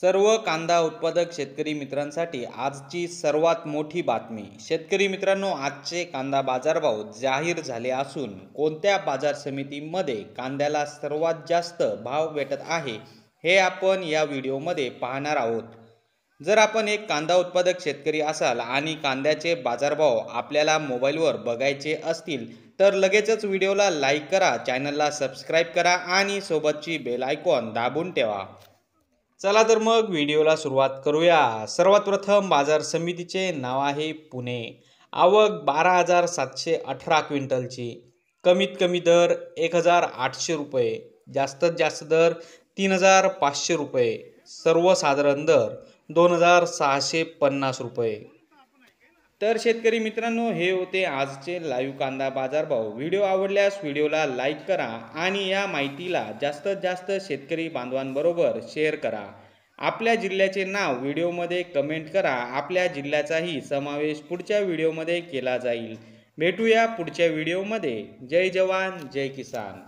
सर्व कांदा उत्पादक शेतकरी मित्रांसाठी आजची सर्वात मोठी बातमी। शेतकरी मित्रांनो, आजचे कांदा बाजारभाव जाहीर झाले असून कोणत्या बाजार समितीमध्ये कांद्याला सर्वात जास्त भाव भेटत आहे हे आपण या व्हिडिओमध्ये पाहणार आहोत। जर आपण एक कांदा उत्पादक शेतकरी असाल आणि कांद्याचे बाजारभाव आपल्याला मोबाईलवर बघायचे असतील तर लगेचच व्हिडिओला लाईक करा, चॅनलला सबस्क्राईब करा आणि सोबतची बेल आयकॉन दाबून ठेवा। चला तर मग व्हिडिओला सुरुवात करूया। सर्वात प्रथम बाजार समितीचे नाव आहे पुणे। आवक 12,718 क्विंटलची। कमीत कमी दर 1,800 रुपये, जास्तीत जास्त दर 3,500 रुपये, सर्वसाधारण दर 2,650 रुपये। तर शेतकरी मित्रांनो, हे होते आजचे लाईव्ह कांदा बाजारभाव। व्हिडिओ आवडल्यास व्हिडिओला लाईक करा आणि या माहितीला जास्तीत जास्त शेतकरी बांधवांबरोबर शेअर करा। आपल्या जिल्ह्याचे नाव व्हिडिओमध्ये कमेंट करा, आपल्या जिल्ह्याचाही समावेश पुढच्या व्हिडिओमध्ये केला जाईल। भेटूया पुढच्या व्हिडिओमध्ये। जय जवान जय किसान।